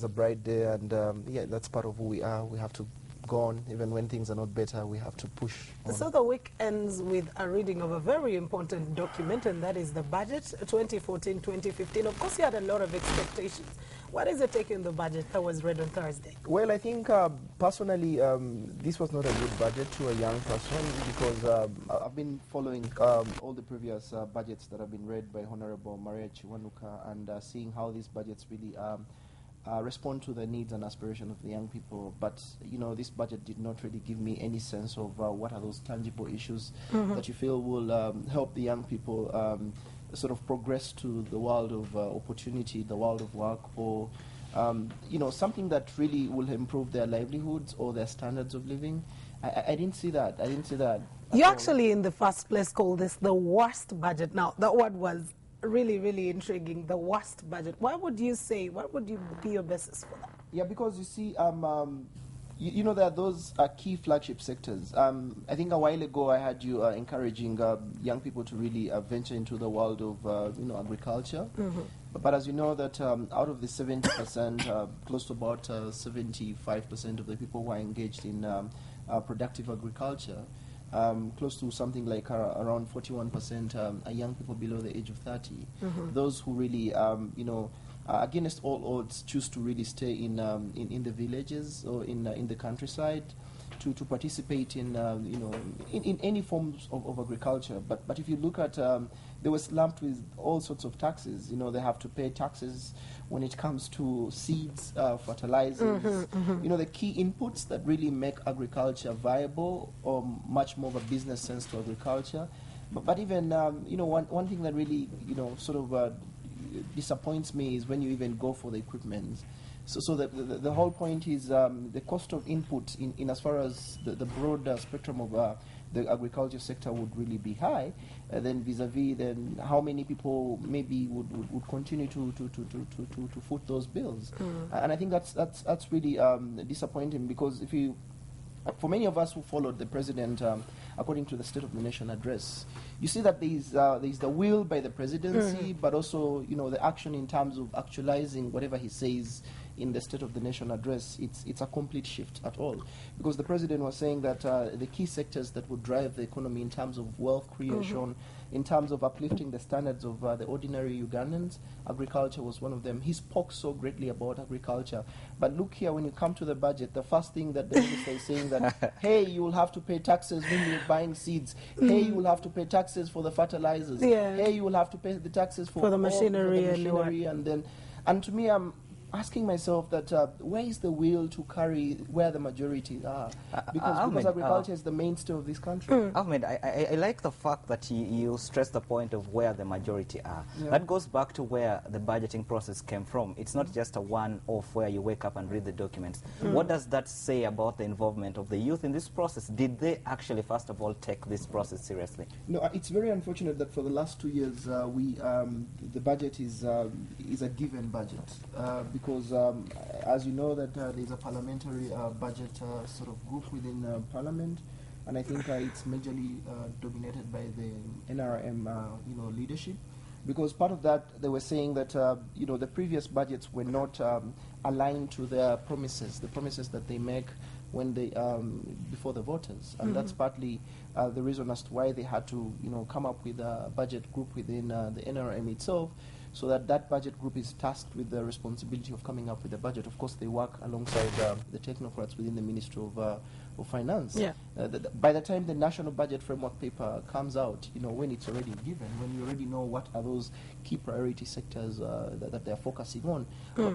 a bright day, and yeah, that's part of who we are. We have to go on, even when things are not better, we have to push on. So the week ends with a reading of a very important document, and that is the budget 2014-2015. Of course, you had a lot of expectations. What is it taking the budget that was read on Thursday? Well, I think personally, this was not a good budget to a young person, because I've been following all the previous budgets that have been read by Honorable Maria Chiwanuka, and seeing how these budgets really respond to the needs and aspirations of the young people. But, you know, this budget did not really give me any sense of what are those tangible issues that you feel will help the young people sort of progress to the world of opportunity, the world of work, or you know, something that really will improve their livelihoods or their standards of living. I didn't see that. I didn't see that. You actually, in the first place, called this the worst budget. Now, that word was really, really intriguing, the worst budget. What would you say, what would be your basis for that? Yeah, because you see, you know, there are those key flagship sectors. I think a while ago I had you encouraging young people to really venture into the world of, you know, agriculture. But as you know, that out of the 70%, close to about 75% of the people who are engaged in productive agriculture, close to something like around 41% are young people below the age of 30. Those who really, you know, against all odds, choose to really stay in the villages or in the countryside to participate in, you know, in any forms of agriculture. But if you look at, they were lumped with all sorts of taxes. You know, they have to pay taxes when it comes to seeds, fertilizers, you know, the key inputs that really make agriculture viable, or much more of a business sense to agriculture. But even, you know, one thing that really, you know, sort of disappoints me is when you even go for the equipment. So the whole point is the cost of input in as far as the broad spectrum of the agriculture sector would really be high, then vis-a-vis then how many people maybe would continue to foot those bills. And I think that's really disappointing, because if you, for many of us who followed the president according to the State of the Nation address, you see that there's the will by the presidency, but also, you know, the action in terms of actualizing whatever he says in the State of the Nation address. It's a complete shift at all, because the president was saying that the key sectors that would drive the economy in terms of wealth creation, in terms of uplifting the standards of the ordinary Ugandans, agriculture was one of them. He spoke so greatly about agriculture, but look here, when you come to the budget, the first thing that the minister is saying that, hey, you will have to pay taxes when you're buying seeds. Hey, you will have to pay taxes for the fertilizers. Hey, you will have to pay the taxes for the machinery, and to me, I'm asking myself that where is the will to carry where the majority are? Because agriculture is the mainstay of this country. Ahmed, I like the fact that you stress the point of where the majority are. That goes back to where the budgeting process came from. It's not just a one-off where you wake up and read the documents. What does that say about the involvement of the youth in this process? Did they actually, first of all, take this process seriously? No, it's very unfortunate that for the last 2 years, the budget is a given budget. Because, as you know, that there's a parliamentary budget sort of group within Parliament, and I think it's majorly dominated by the NRM, you know, leadership. Because part of that, they were saying that you know, the previous budgets were not aligned to their promises, the promises that they make when they before the voters, and that's partly the reason as to why they had to, you know, come up with a budget group within the NRM itself, so that budget group is tasked with the responsibility of coming up with a budget. Of course, they work alongside the technocrats within the Ministry of Finance. By the time the National Budget Framework paper comes out, you know, when it's already given, when you already know what are those key priority sectors that they're focusing on.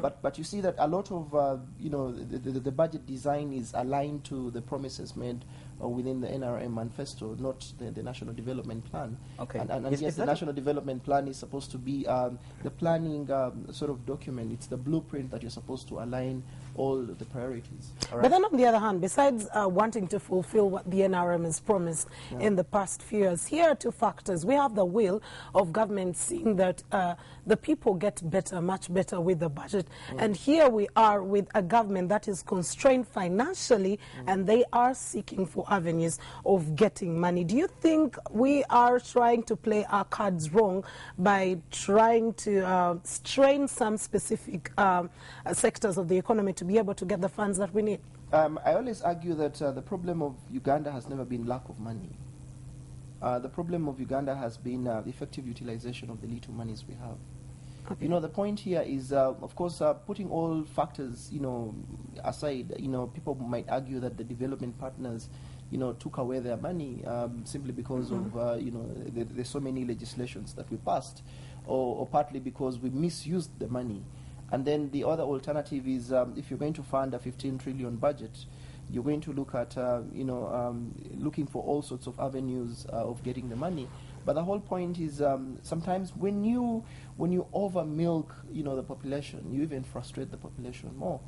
But you see that a lot of, you know, the budget design is aligned to the promises made within the NRM manifesto, not the National Development Plan. And yes, the National Development Plan is supposed to be the planning sort of document. It's the blueprint that you're supposed to align all the priorities. But then on the other hand, besides wanting to fulfill what the NRM has promised in the past few years. Here are two factors. We have the will of government seeing that the people get better, much better with the budget. And here we are with a government that is constrained financially, and they are seeking for avenues of getting money. Do you think we are trying to play our cards wrong by trying to strain some specific sectors of the economy to be able to get the funds that we need? I always argue that the problem of Uganda has never been lack of money. The problem of Uganda has been the effective utilization of the little monies we have. Okay. You know, the point here is, of course, putting all factors, aside, people might argue that the development partners, took away their money simply because of, there's so many legislations that we passed, or partly because we misused the money. And then the other alternative is, if you're going to fund a 15 trillion budget, you're going to look at, looking for all sorts of avenues of getting the money. But the whole point is, sometimes when you over milk, the population, you even frustrate the population more.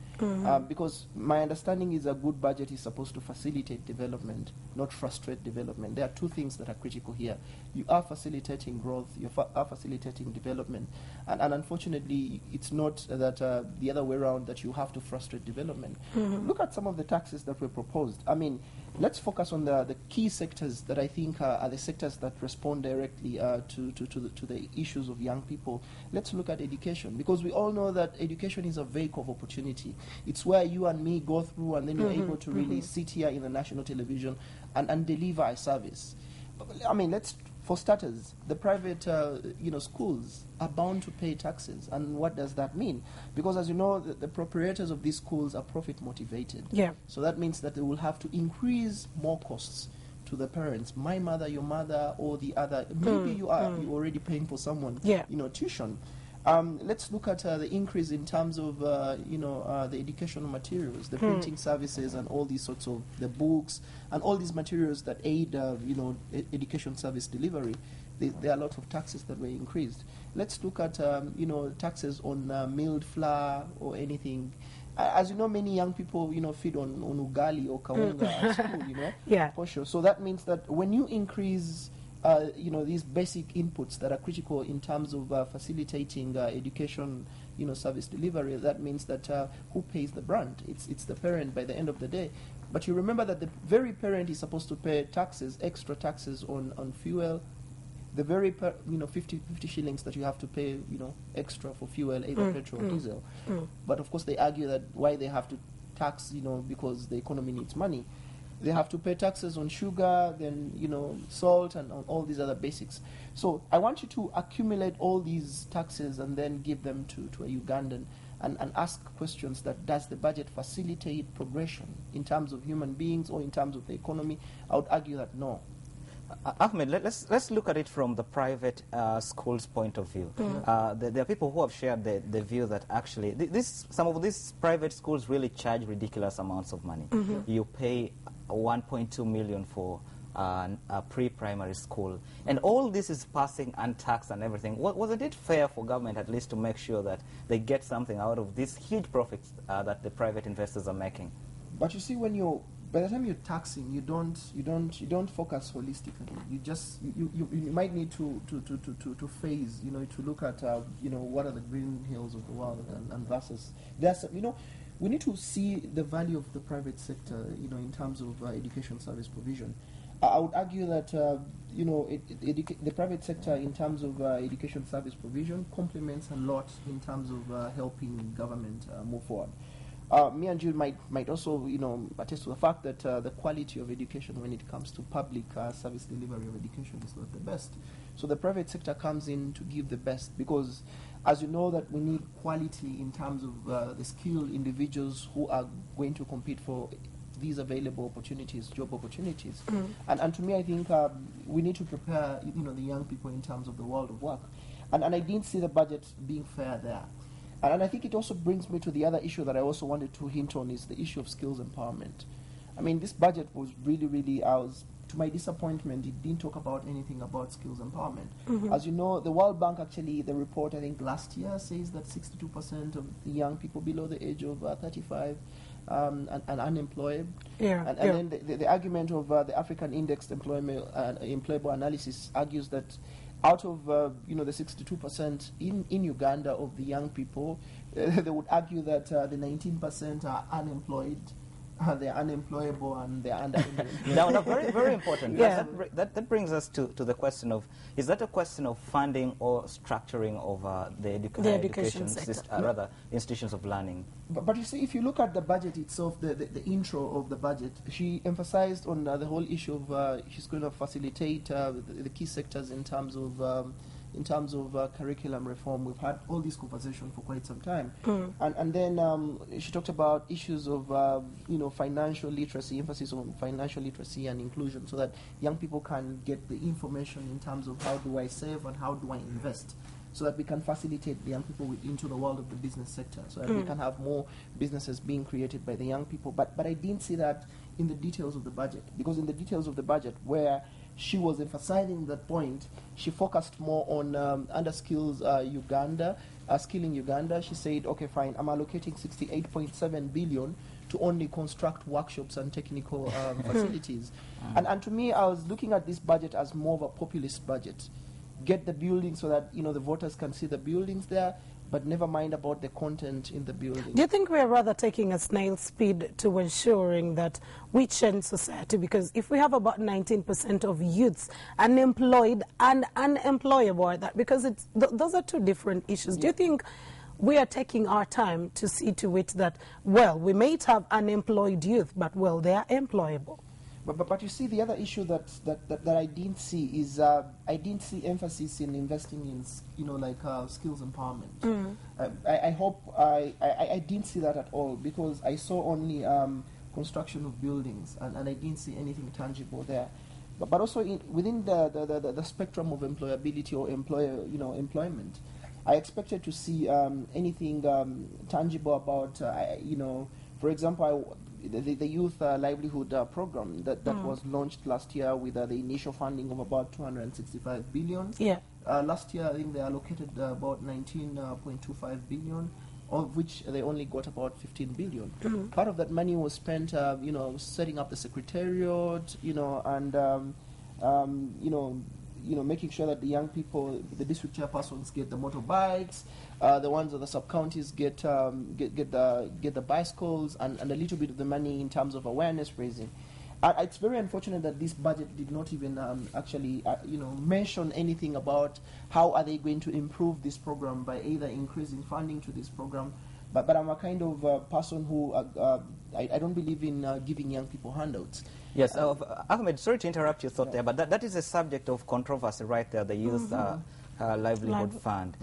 Because my understanding is a good budget is supposed to facilitate development, not frustrate development. There are two things that are critical here. You are facilitating growth, you are facilitating development. And unfortunately, it's not that the other way around, that you have to frustrate development. Look at some of the taxes that were proposed. I mean, let's focus on the key sectors that I think are the sectors that respond directly to the issues of young people. Let's look at education, because we all know that education is a vehicle of opportunity. It's where you and me go through, and then you're able to really sit here in the national television and deliver a service. I mean, for starters, the private schools are bound to pay taxes. And what does that mean? Because as you know, the proprietors of these schools are profit motivated. Yeah. So that means that they will have to increase more costs to the parents. My mother, your mother, or the other. Maybe you're already paying for someone, tuition. Let's look at the increase in terms of, the educational materials, the printing services, and all these sorts of the books, and all these materials that aid, education service delivery. There are a lot of taxes that were increased. Let's look at, taxes on milled flour or anything. As you know, many young people, feed on ugali or kawunga at school, Yeah. For sure. So that means that when you increase these basic inputs that are critical in terms of facilitating education, service delivery, that means that who pays the brunt? It's the parent by the end of the day. But you remember that the very parent is supposed to pay taxes, extra taxes on fuel. The very 50 shillings that you have to pay, extra for fuel, either petrol or diesel. But of course they argue that why they have to tax, because the economy needs money. They have to pay taxes on sugar, then, salt, and on all these other basics. So I want you to accumulate all these taxes and then give them to a Ugandan and ask questions that, does the budget facilitate progression in terms of human beings or in terms of the economy? I would argue that no. Ahmed, let's look at it from the private schools' point of view. There are people who have shared the view that actually some of these private schools really charge ridiculous amounts of money. You pay 1.2 million for a pre-primary school, and all this is passing untaxed and everything. Wasn't it fair for government at least to make sure that they get something out of these huge profits that the private investors are making? But you see, by the time you're taxing, you don't focus holistically. You might need to phase, to look at what are the green hills of the world and versus we need to see the value of the private sector, in terms of education service provision. I would argue that the private sector in terms of education service provision complements a lot in terms of helping government move forward. Me and you might also, attest to the fact that the quality of education when it comes to public service delivery of education is not the best. So the private sector comes in to give the best, because as you know that we need quality in terms of the skilled individuals who are going to compete for these available opportunities, job opportunities. And to me, I think we need to prepare, the young people in terms of the world of work. And I didn't see the budget being fair there. And I think it also brings me to the other issue that I also wanted to hint on, is the issue of skills empowerment. I mean, this budget was really, to my disappointment, it didn't talk about anything about skills empowerment. As you know, the World Bank actually, the report I think last year says that 62% of the young people below the age of 35 and unemployed. Yeah, and then the argument of the African Indexed Employable Analysis argues that out of the 62% in Uganda of the young people, they would argue that the 19% are unemployed. They're unemployable and they're underemployed. Now, very, very important. Yeah. That brings us to the question of, is that a question of funding or structuring of the education system, rather institutions of learning? But you see, if you look at the budget itself, the intro of the budget, she emphasized on the whole issue of she's going to facilitate the key sectors in terms of curriculum reform. We've had all these conversations for quite some time. And then she talked about issues of financial literacy, emphasis on financial literacy and inclusion, so that young people can get the information in terms of how do I save and how do I invest, so that we can facilitate the young people into the world of the business sector, so that we can have more businesses being created by the young people. But I didn't see that in the details of the budget, because in the details of the budget where she was emphasizing that point, she focused more on under skills Uganda, skilling Uganda. She said, okay, fine, I'm allocating 68.7 billion to only construct workshops and technical facilities. And to me, I was looking at this budget as more of a populist budget. Get the buildings so that the voters can see the buildings there, but never mind about the content in the building. Do you think we're rather taking a snail speed to ensuring that we change society? Because if we have about 19% of youths unemployed and unemployable, because those are two different issues. Do you think we are taking our time to see to it that, well, we may have unemployed youth, but, well, they are employable? But you see, the other issue that I didn't see is I didn't see emphasis in investing in skills empowerment. I hope I didn't see that at all, because I saw only construction of buildings and I didn't see anything tangible there. But also within the spectrum of employability or employment, I expected to see anything tangible about for example, the youth livelihood program that was launched last year with the initial funding of about 265 billion. Yeah. Last year, I think they allocated about 19.25 billion, of which they only got about 15 billion. Part of that money was spent, setting up the secretariat, and making sure that the young people, the district chairpersons, get the motorbikes. The ones of the sub-counties get the bicycles, and a little bit of the money in terms of awareness raising. It's very unfortunate that this budget did not even actually mention anything about how are they going to improve this program by either increasing funding to this program. But I'm a kind of person who I don't believe in giving young people handouts. Yes, Ahmed, sorry to interrupt your thought there, but that is a subject of controversy right there, the youth livelihood fund.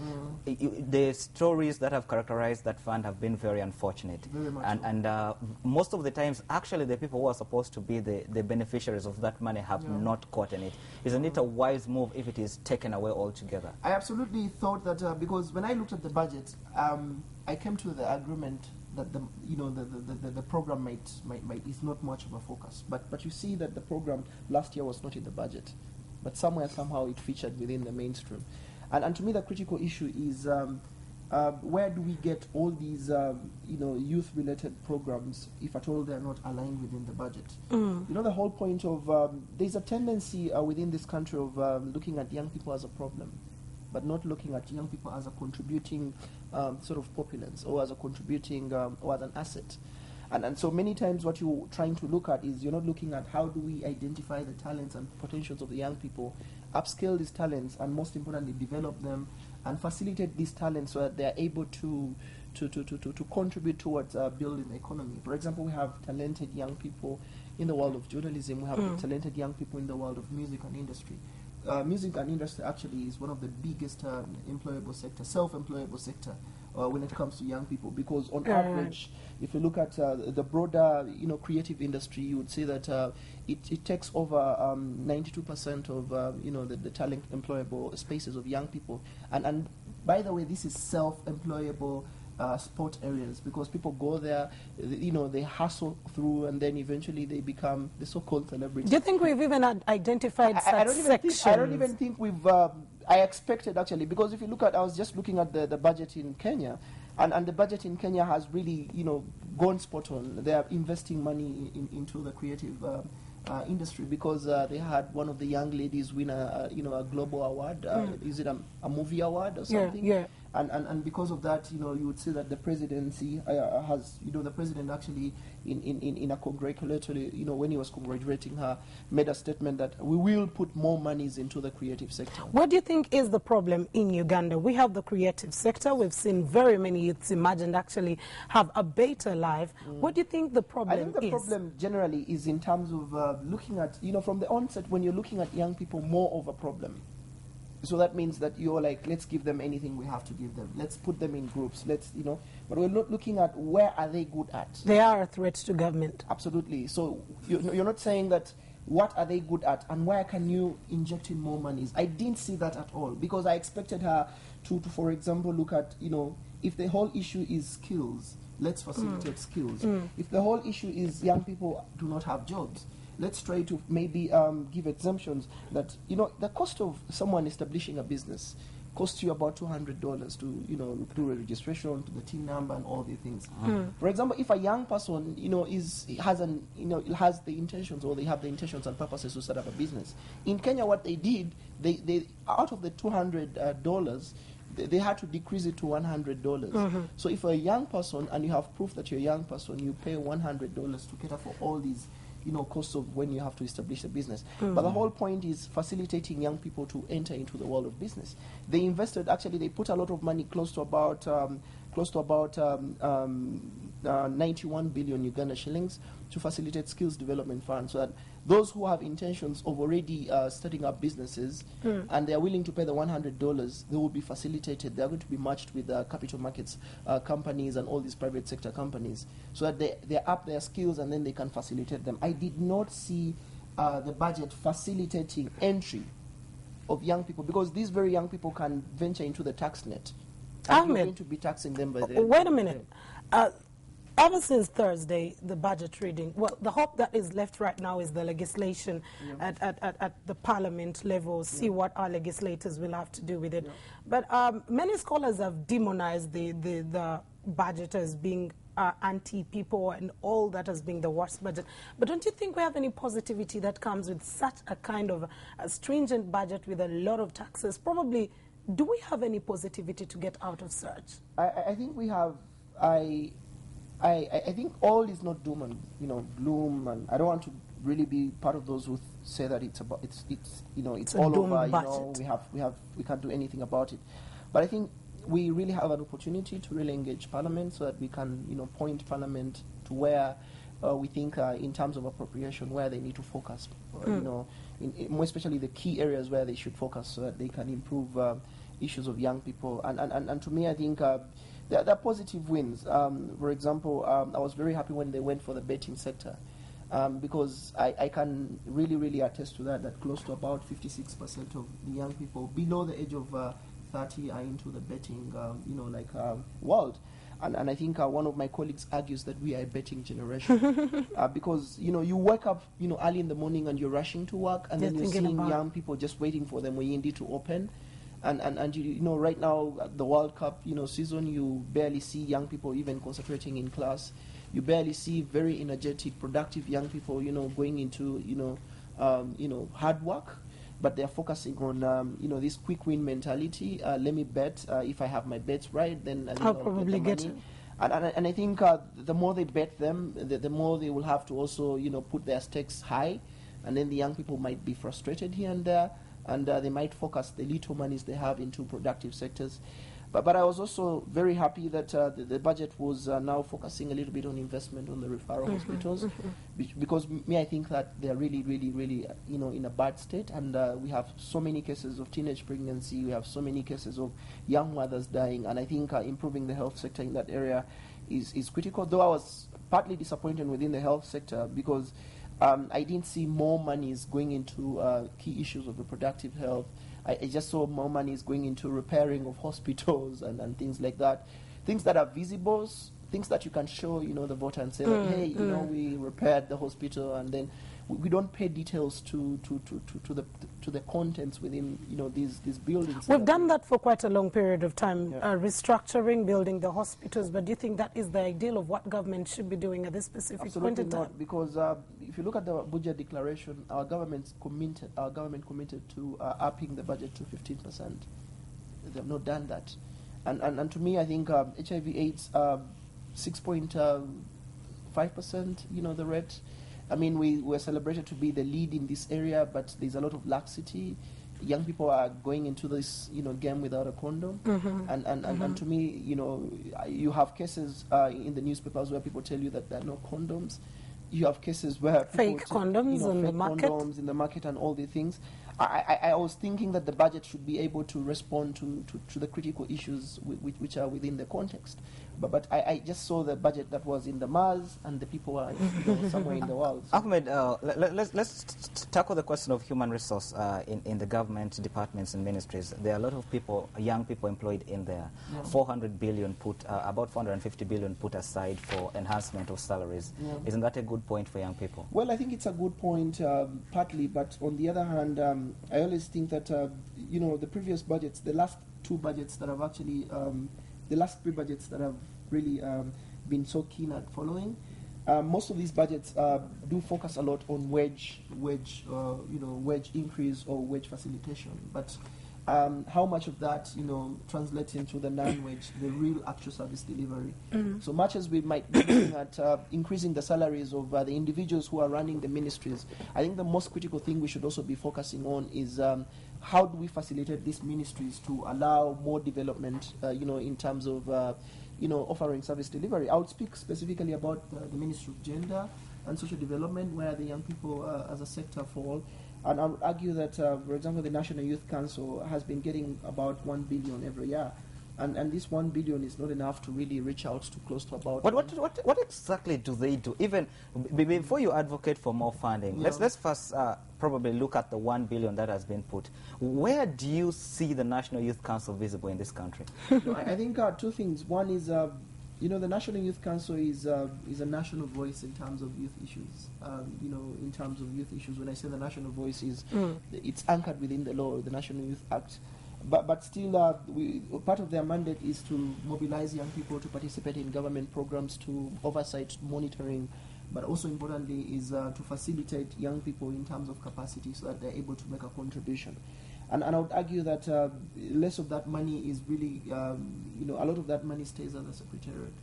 The stories that have characterized that fund have been very unfortunate. Very much and most of the times, actually, the people who are supposed to be the beneficiaries of that money have not gotten it. Isn't it a wise move if it is taken away altogether? I absolutely thought that because when I looked at the budget, I came to the agreement that the program is not much of a focus. But you see that the program last year was not in the budget, but somehow it featured within the mainstream. And to me, the critical issue is where do we get all these youth-related programs if at all they are not aligned within the budget? The whole point of there's a tendency within this country of looking at young people as a problem, but not looking at young people as a contributing sort of populace or as a contributing or as an asset. And so many times what you're trying to look at is you're not looking at how do we identify the talents and potentials of the young people, upscale these talents, and most importantly develop them and facilitate these talents so that they're able to contribute towards building the economy. For example, we have talented young people in the world of journalism. We have talented young people in the world of music and industry. Music and industry actually is one of the biggest employable sector, self-employable sector when it comes to young people, because on average, if you look at the broader creative industry, you would say that it takes over 92% of the talent employable spaces of young people. And by the way, this is self-employable sport areas, because people go there, they hustle through, and then eventually they become the so-called celebrities. Do you think we've even identified such sections? I don't even think we've. I expected, actually, because if you look at, I was just looking at the budget in Kenya, and the budget in Kenya has really, gone spot on. They are investing money into the creative industry, because they had one of the young ladies win a global award. Is it a movie award or something? Yeah. And because of that, you would see that the presidency has, the president actually in a congratulatory, when he was congratulating her, made a statement that we will put more monies into the creative sector. What do you think is the problem in Uganda? We have the creative sector. We've seen very many youths imagined actually have a better life. What do you think the problem is? I think the problem generally is in terms of looking at, from the onset, when you're looking at young people, more of a problem. So that means that you're like, let's give them anything we have to give them. Let's put them in groups. Let's, but we're not looking at where are they good at. They are a threat to government. Absolutely. So you're not saying that what are they good at and where can you inject in more monies. I didn't see that at all, because I expected her to for example, look at, if the whole issue is skills, let's facilitate skills. If the whole issue is young people do not have jobs, let's try to maybe give exemptions that, the cost of someone establishing a business costs you about $200 to, do a registration, to the TIN number and all these things. For example, if a young person, has the intentions, or they have the intentions and purposes to set up a business. In Kenya, what they did, they out of the $200, they had to decrease it to $100. So if you're a young person and you have proof that you're a young person, you pay $100 to cater for all these costs of when you have to establish a business. But the whole point is facilitating young people to enter into the world of business. They invested, actually, they put a lot of money, close to about 91 billion Uganda shillings, to facilitate skills development funds, so that those who have intentions of already starting up businesses and they are willing to pay the $100, they will be facilitated. They are going to be matched with capital markets companies and all these private sector companies, so that they up their skills and then they can facilitate them. I did not see the budget facilitating entry of young people, because these very young people can venture into the tax net. And you're going to be taxing them by the Wait a minute. Ever since Thursday, the budget reading, well, the hope that is left right now is the legislation at the parliament level, see what our legislators will have to do with it. But many scholars have demonized the budget as being anti-people and all that as being the worst budget. But don't you think we have any positivity that comes with such a kind of a stringent budget with a lot of taxes? Probably, do we have any positivity to get out of such? I think we have. I think all is not doom and gloom, and I don't want to really be part of those who say that it's all over. We can't do anything about it. But I think we really have an opportunity to really engage Parliament, so that we can point Parliament to where we think in terms of appropriation, where they need to focus. More especially the key areas where they should focus, so that they can improve issues of young people. And to me, I think there are positive wins. For example, I was very happy when they went for the betting sector, because I can really attest to that close to about 56% of the young people below the age of 30 are into the betting, world. And I think one of my colleagues argues that we are a betting generation, because you wake up early in the morning and you're rushing to work, and then you're seeing young people just waiting for them Muyindi to open. And right now, the World Cup season, you barely see young people even concentrating in class. You barely see very energetic, productive young people going into hard work, but they're focusing on this quick win mentality. Let me bet. If I have my bets right, then I'll probably get it. And I think the more they bet them, the more they will have to also put their stakes high, and then the young people might be frustrated here and there. And they might focus the little monies they have into productive sectors. But I was also very happy that the budget was now focusing a little bit on investment on the referral hospitals, because I think that they're really in a bad state, and we have so many cases of teenage pregnancy, we have so many cases of young mothers dying, and I think improving the health sector in that area is critical. Though I was partly disappointed within the health sector, because I didn't see more monies going into key issues of reproductive health. I just saw more monies going into repairing of hospitals and things like that. things that are visible, things that you can show, the voter and say, like, hey, we repaired the hospital, and then we don't pay details to the contents within, these buildings. We've done that for quite a long period of time, restructuring, building the hospitals. But do you think that is the ideal of what government should be doing at this specific point in time? Absolutely not, because if you look at the budget declaration, our government committed to upping the budget to 15%. They have not done that, and to me, I think HIV/AIDS 6.5%. The rate. I mean, we were celebrated to be the lead in this area, but there's a lot of laxity. Young people are going into this, game without a condom, and to me, you have cases in the newspapers where people tell you that there are no condoms. You have cases where fake condoms in the market, condoms in the market, and all these things. I was thinking that the budget should be able to respond to the critical issues which are within the context. But I just saw the budget that was in the Mars, and the people are somewhere in the world. So. Ahmed, let's tackle the question of human resource in the government departments and ministries. There are a lot of people, young people employed in there. 400 billion about 450 billion put aside for enhancement of salaries. Isn't that a good point for young people? Well, I think it's a good point, partly, but on the other hand, I always think that the previous budgets, the last two budgets that have actually, the last three budgets that have really been so keen at following, most of these budgets do focus a lot on wage increase or wage facilitation, but how much of that translates into the non-wage, the real actual service delivery. So much as we might be looking at increasing the salaries of the individuals who are running the ministries, I think the most critical thing we should also be focusing on is how do we facilitate these ministries to allow more development, in terms of offering service delivery. I would speak specifically about the Ministry of Gender and Social Development, where the young people as a sector fall. And I would argue that, for example, the National Youth Council has been getting about 1 billion every year. And this 1 billion is not enough to really reach out to close to about... What exactly do they do? Even before you advocate for more funding, let's first probably look at the 1 billion that has been put. Where do you see the National Youth Council visible in this country? I think two things. One is, the National Youth Council is a national voice in terms of youth issues. In terms of youth issues, when I say the national voice, it's anchored within the law, the National Youth Act. But still, part of their mandate is to mobilize young people to participate in government programs, to oversight monitoring, but also importantly is to facilitate young people in terms of capacity so that they're able to make a contribution. And I would argue that less of that money is really, a lot of that money stays at the Secretariat.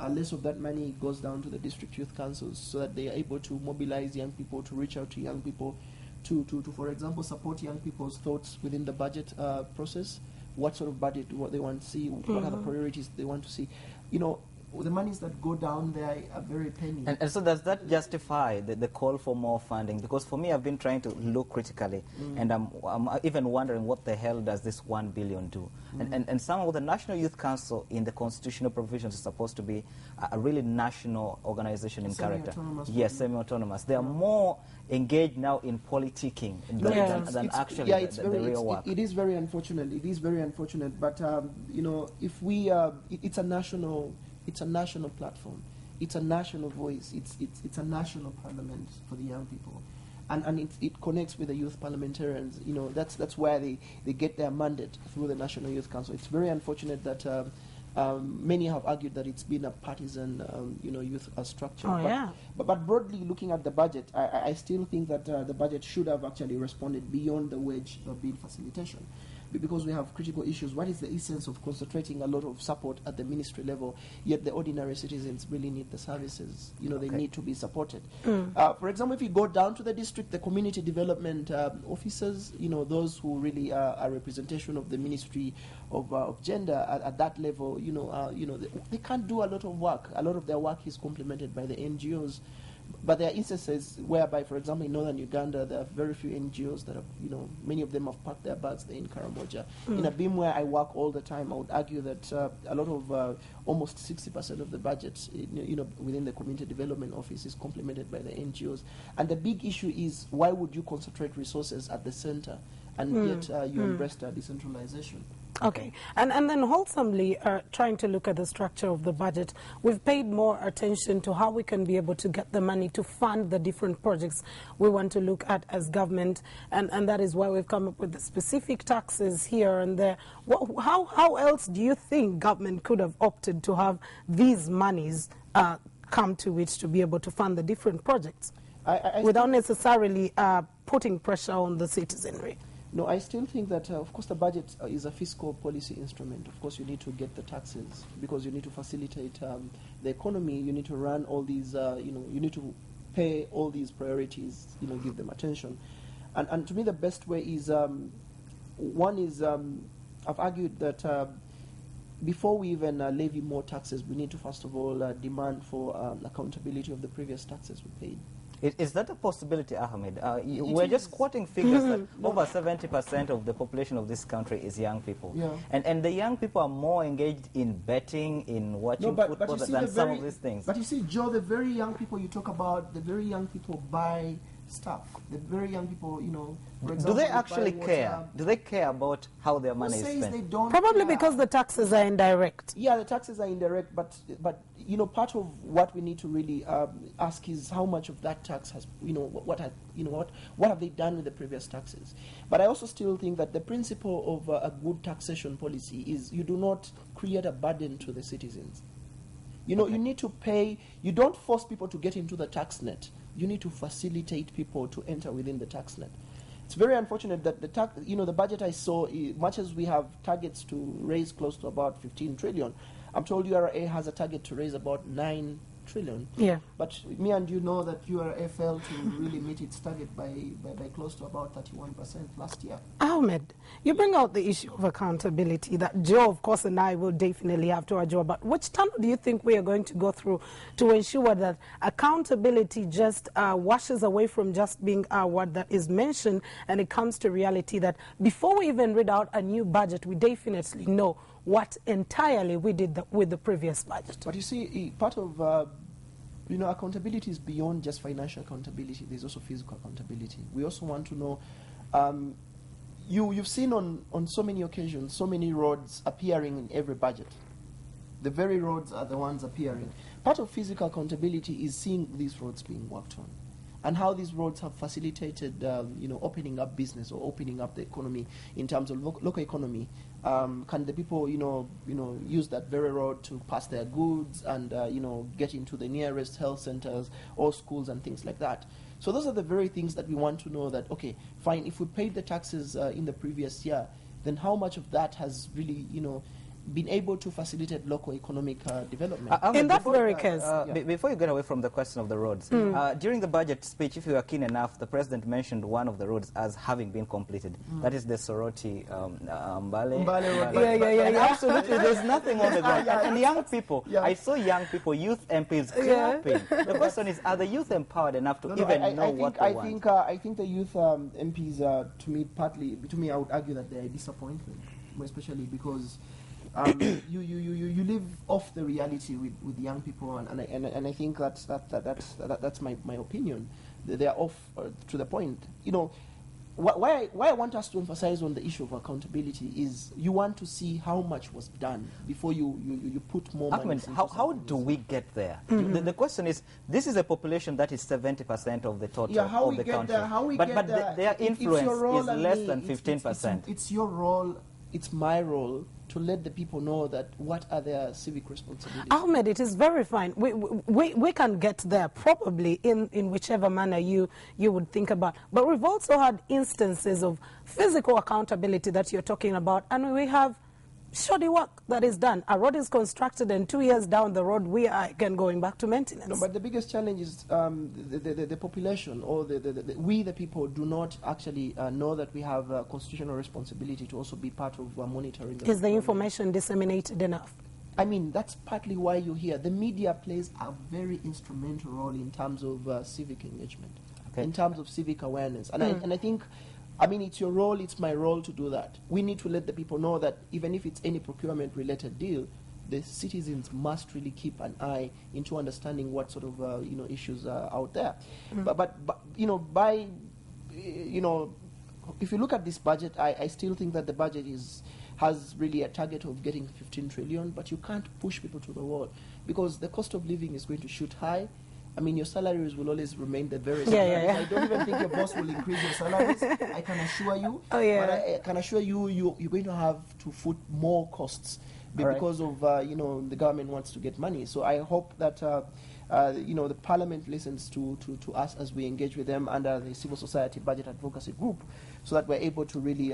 Less of that money goes down to the district youth councils so that they are able to mobilize young people, to reach out to young people, to for example, support young people's thoughts within the budget process. What sort of budget what they want to see, what are the priorities they want to see. The monies that go down there are very penny. And so does that justify the call for more funding? Because for me, I've been trying to look critically, and I'm even wondering what the hell does this 1 billion do? And somehow the National Youth Council in the constitutional provisions is supposed to be a really national organization in character. Yes, semi-autonomous. They are more engaged now in politicking than actually the real work. It is very unfortunate. It is very unfortunate. But, if we, it's a national platform. It's a national voice. It's a national parliament for the young people, and it connects with the youth parliamentarians. That's where they get their mandate through the National Youth Council. It's very unfortunate that many have argued that it's been a partisan, youth structure. But broadly looking at the budget, I still think that the budget should have actually responded beyond the wage bill facilitation. Because we have critical issues. What is the essence of concentrating a lot of support at the ministry level, yet the ordinary citizens really need the services? They need to be supported. For example, if you go down to the district, the community development officers, those who really are a representation of the Ministry of Gender at that level, they can't do a lot of work. A lot of their work is complemented by the NGOs. But there are instances whereby, for example, in northern Uganda, there are very few NGOs that have, many of them have packed their bags there in Karamoja. In a BIM where I work all the time, I would argue that a lot of, almost 60% of the budget, within the Community Development Office is complemented by the NGOs. And the big issue is, why would you concentrate resources at the center and yet you embrace decentralization? Okay, and then wholesomely trying to look at the structure of the budget, we've paid more attention to how we can be able to get the money to fund the different projects we want to look at as government, and that is why we've come up with the specific taxes here and there. How else do you think government could have opted to have these monies come to it to be able to fund the different projects without necessarily putting pressure on the citizenry? No, I still think that, of course, the budget is a fiscal policy instrument. Of course, you need to get the taxes because you need to facilitate the economy. You need to run all these, you need to pay all these priorities, give them attention. And to me, the best way is, one is, I've argued that before we even levy more taxes, we need to, first of all, demand for accountability of the previous taxes we paid. Is that a possibility, Ahmed? We're just quoting figures that over 70% of the population of this country is young people. Yeah. And the young people are more engaged in betting, in watching football than some of these things. But you see, Joe, the very young people you talk about, the very young people buy stuff. The very young people, for example, do they actually care? Do they care about how their money is spent? They don't Probably care. Because the taxes are indirect. Yeah, the taxes are indirect, but part of what we need to really ask is how much of that tax has, what have they done with the previous taxes? But I also still think that the principle of a good taxation policy is you do not create a burden to the citizens. You need to pay. You don't force people to get into the tax net. You need to facilitate people to enter within the tax net. It's very unfortunate that the budget I saw, much as we have targets to raise close to about 15 trillion, I'm told URA has a target to raise about 9 trillion. Yeah. But me and you know that URA failed to really meet its target by close to about 31% last year. Ahmed, you bring out the issue of accountability that Joe, of course, and I will definitely have to argue about. Which tunnel do you think we are going to go through to ensure that accountability just washes away from just being a word that is mentioned and it comes to reality that before we even read out a new budget, we definitely know what entirely we did with the previous budget? But you see, part of accountability is beyond just financial accountability. There's also physical accountability. We also want to know, you've seen on so many occasions, so many roads appearing in every budget. The very roads are the ones appearing. Part of physical accountability is seeing these roads being worked on, and how these roads have facilitated, opening up business or opening up the economy in terms of local economy. Can the people, use that very road to pass their goods and, get into the nearest health centers or schools and things like that? So those are the very things that we want to know that, okay, fine, if we paid the taxes in the previous year, then how much of that has really, been able to facilitate local economic development. In that very case. Before you get away from the question of the roads, during the budget speech, if you are keen enough, the president mentioned one of the roads as having been completed. That is the Soroti Mbale Road. Yeah. Absolutely, there's nothing on the ground. And young people, I saw young people, youth MPs clapping. The question is, are the youth empowered enough to know what they want? I think the youth MPs, to me, I would argue that they're a disappointment, especially because you live off the reality with young people, and I think that's my opinion. They are off to the point. Why I want us to emphasize on the issue of accountability is you want to see how much was done before you put more money. Ahmed, how do we get there? The question is, this is a population that is 70% of the total of the country. But their influence is less than 15%. It's your role, it's my role to let the people know that what are their civic responsibilities. Ahmed, it is very fine. We can get there probably in whichever manner you would think about. But we've also had instances of physical accountability that you're talking about, and we have shoddy work that is done. A road is constructed, and 2 years down the road, we are again going back to maintenance. No, but the biggest challenge is the population, or we, the people, do not actually know that we have a constitutional responsibility to also be part of monitoring. Is the information disseminated enough? I mean, that's partly why you're here. The media plays a very instrumental role in terms of civic engagement, in terms of civic awareness. And I think, I mean, it's your role, it's my role to do that. We need to let the people know that even if it's any procurement-related deal, the citizens must really keep an eye into understanding what sort of issues are out there. But if you look at this budget, I still think that the budget has really a target of getting 15 trillion, but you can't push people to the wall because the cost of living is going to shoot high. I mean, your salaries will always remain the very same. I don't even think your boss will increase your salaries. I can assure you. But I can assure you, you're going to have to foot more costs because of the government wants to get money. So I hope that the Parliament listens to us as we engage with them under the Civil Society Budget Advocacy Group, so that we're able to really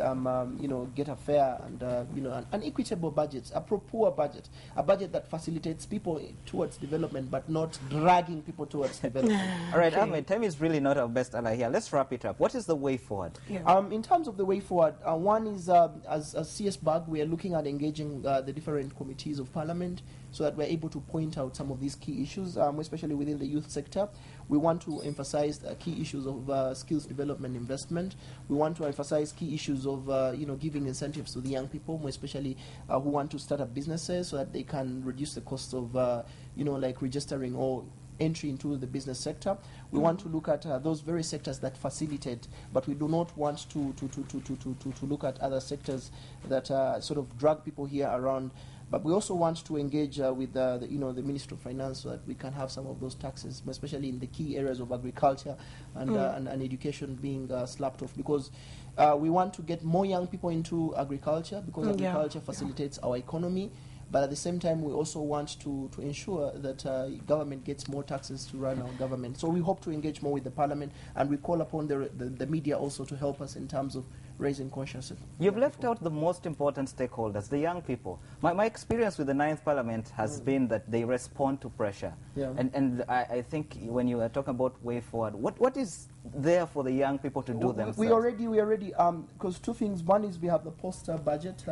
get a fair and an equitable budget, a pro-poor budget, a budget that facilitates people towards development but not dragging people towards development. All right, Ahmed, time is really not our best ally here. Let's wrap it up. What is the way forward? In terms of the way forward, one is as CSBAG, we are looking at engaging the different committees of Parliament so that we're able to point out some of these key issues, especially within the youth sector. We want to emphasize key issues of skills development investment. We want to emphasize key issues of giving incentives to the young people, more especially who want to start up businesses, so that they can reduce the cost of like registering or entry into the business sector. We want to look at those very sectors that facilitate, but we do not want to look at other sectors that sort of drag people here around. But we also want to engage with the Ministry of Finance so that we can have some of those taxes, especially in the key areas of agriculture and education being slapped off, because we want to get more young people into agriculture, because agriculture facilitates our economy. But at the same time, we also want to ensure that government gets more taxes to run our government. So we hope to engage more with the Parliament, and we call upon the media also to help us in terms of raising consciousness. You've left out the most important stakeholders, the young people. My experience with the 9th Parliament has been that they respond to pressure. And I think when you are talking about way forward, what is there for the young people to do themselves? We already, because two things. One is we have the post budget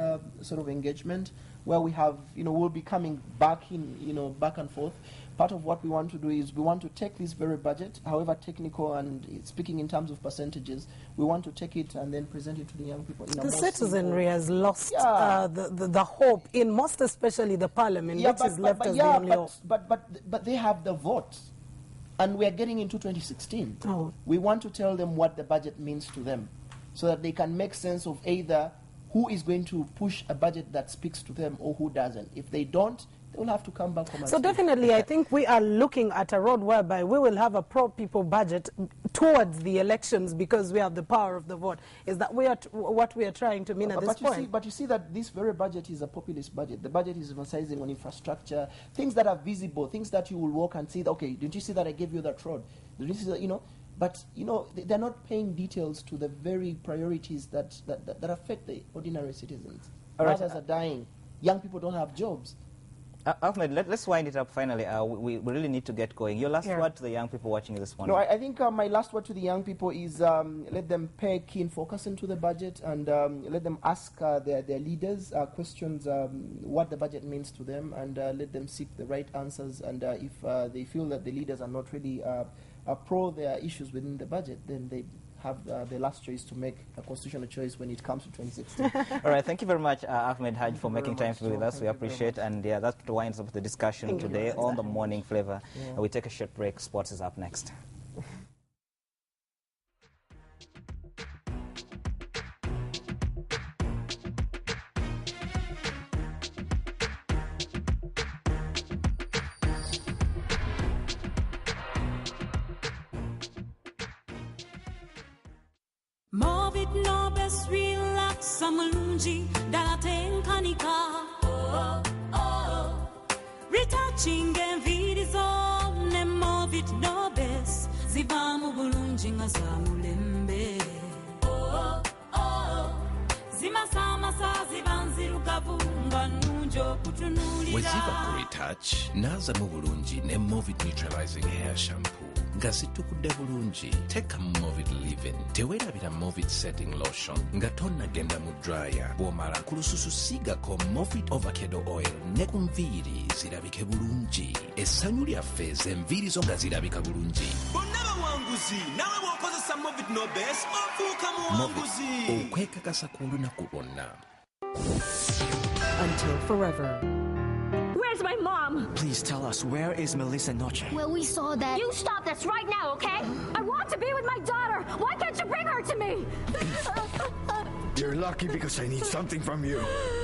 sort of engagement, where we have, we'll be coming back back and forth. Part of what we want to do is we want to take this very budget, however technical and speaking in terms of percentages, we want to take it and then present it to the young people. The citizenry has lost the hope in most especially the Parliament, which is left as the only hope. But they have the vote. And we are getting into 2016. We want to tell them what the budget means to them, so that they can make sense of either who is going to push a budget that speaks to them or who doesn't. If they don't, they will have to come back. So definitely, I think we are looking at a road whereby we will have a pro-people budget towards the elections, because we have the power of the vote. Is that what we are trying to mean at this point? But you see that this very budget is a populist budget. The budget is emphasizing on infrastructure, things that are visible, things that you will walk and see, okay, did you see that I gave you that road? Did you see that, But, they're not paying details to the very priorities that affect the ordinary citizens. Mothers are dying. Young people don't have jobs. Ahmed, let's wind it up finally. We really need to get going. Your last word to the young people watching this morning? No, I think my last word to the young people is let them pay keen focus into the budget, and let them ask their leaders questions, what the budget means to them, and let them seek the right answers. And if they feel that the leaders are not really pro their issues within the budget, then they have the last choice to make a constitutional choice when it comes to 2016. All right, thank you very much, Ahmed Hadji, for making time to be with us. We appreciate, and that winds up the discussion today on the Morning Flavor. We take a short break. Sports is up next. Movit no best relax samulunji dalatenkanika retouching and vidizo ne movit no best zivamu bulunji ngasamulembe zimasama sazibanzirugavu nganunjo kutunulira weziva ku retouch naza mu bulunji ne movit neutralizing hair shampoo nga situkudde bulungi. Teka Movit Leave-In, teweerabira Movit Setting Lotion nga tonnagenda mu dryer. Bw'omala ku lususu siigako Movit Avocado Oil ne ku nviiri zirabike bulungi. Essanyu lyaffe z'enviiri zo nga zirabika bulungi. Bonna bawanguzi, nawe bw'okozesa Movit no best ofuuka muwanguzi. Okwekakasa ku lunaku lwonna. Until forever. Where's my mom? Please tell us, where is Melissa Noche? Well, we saw that. You stop this right now, okay? I want to be with my daughter. Why can't you bring her to me? You're lucky because I need something from you.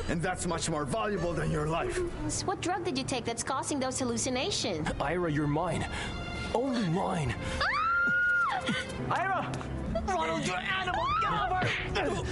And that's much more valuable than your life. What drug did you take that's causing those hallucinations? Ira, you're mine. Only mine. Ah! Ira! Ronald, you're an animal! Get over!